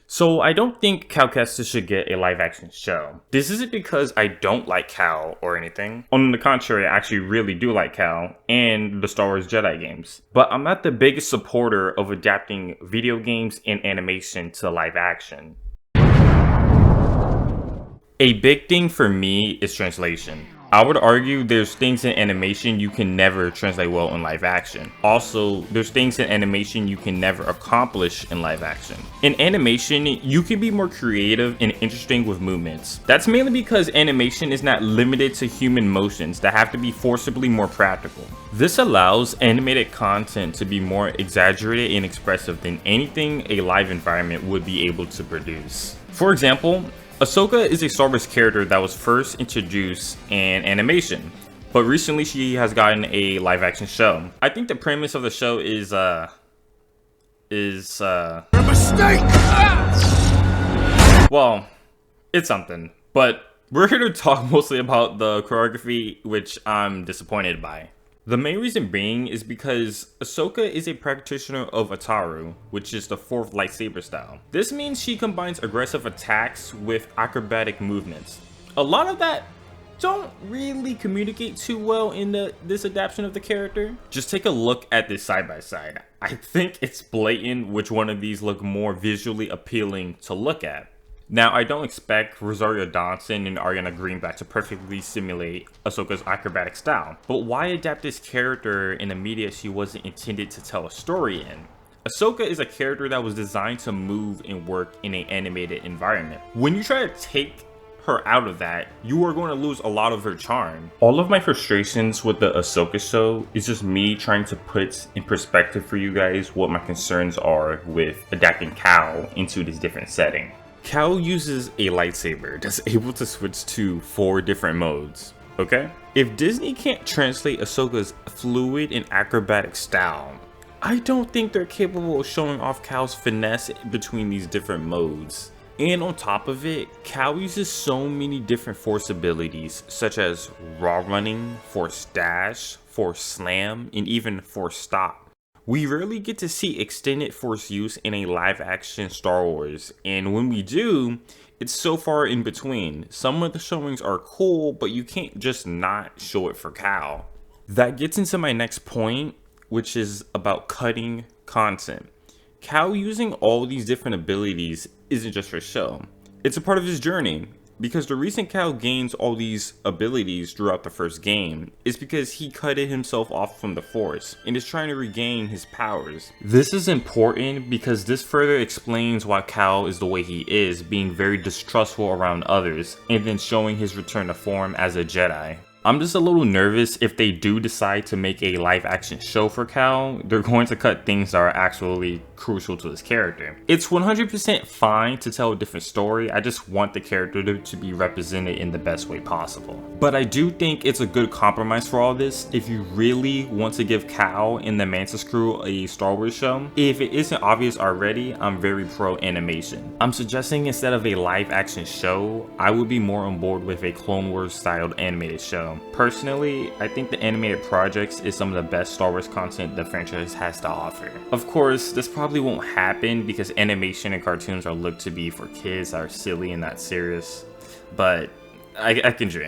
So I don't think Cal Kestis should get a live action show. This isn't because I don't like Cal or anything. On the contrary, I actually really do like Cal and the Star Wars Jedi games. But I'm not the biggest supporter of adapting video games and animation to live action. A big thing for me is translation. I would argue there's things in animation you can never translate well in live action. Also, there's things in animation you can never accomplish in live action. In animation, you can be more creative and interesting with movements. That's mainly because animation is not limited to human motions that have to be forcibly more practical. This allows animated content to be more exaggerated and expressive than anything a live environment would be able to produce. For example, Ahsoka is a Star Wars character that was first introduced in animation, but recently she has gotten a live action show. I think the premise of the show is a mistake! Well, it's something, but we're here to talk mostly about the choreography, which I'm disappointed by. The main reason being is because Ahsoka is a practitioner of Ataru, which is the fourth lightsaber style. This means she combines aggressive attacks with acrobatic movements. A lot of that don't really communicate too well in this adaptation of the character. Just take a look at this side by side. I think it's blatant which one of these look more visually appealing to look at. Now, I don't expect Rosario Dawson and Ariana Greenblatt to perfectly simulate Ahsoka's acrobatic style, but why adapt this character in a media she wasn't intended to tell a story in? Ahsoka is a character that was designed to move and work in an animated environment. When you try to take her out of that, you are going to lose a lot of her charm. All of my frustrations with the Ahsoka show is just me trying to put in perspective for you guys what my concerns are with adapting Cal into this different setting. Cal uses a lightsaber that's able to switch to 4 different modes, okay? If Disney can't translate Ahsoka's fluid and acrobatic style, I don't think they're capable of showing off Cal's finesse between these different modes. And on top of it, Cal uses so many different force abilities, such as raw running, force dash, force slam, and even force stop. We rarely get to see extended force use in a live action Star Wars, and when we do, it's so far in between. Some of the showings are cool, but you can't just not show it for Cal. That gets into my next point, which is about cutting content. Cal using all these different abilities isn't just for show. It's a part of his journey. Because the reason Cal gains all these abilities throughout the first game is because he cut himself off from the Force and is trying to regain his powers. This is important because this further explains why Cal is the way he is, being very distrustful around others and then showing his return to form as a Jedi. I'm just a little nervous if they do decide to make a live action show for Cal, they're going to cut things that are actually crucial to his character. It's 100% fine to tell a different story, I just want the character to be represented in the best way possible. But I do think it's a good compromise for all this if you really want to give Cal and the Mantis crew a Star Wars show. If it isn't obvious already, I'm very pro animation. I'm suggesting instead of a live action show, I would be more on board with a Clone Wars styled animated show. Personally, I think the animated projects is some of the best Star Wars content the franchise has to offer. Of course, this probably won't happen because animation and cartoons are looked to be for kids that are silly and not serious, but I can dream.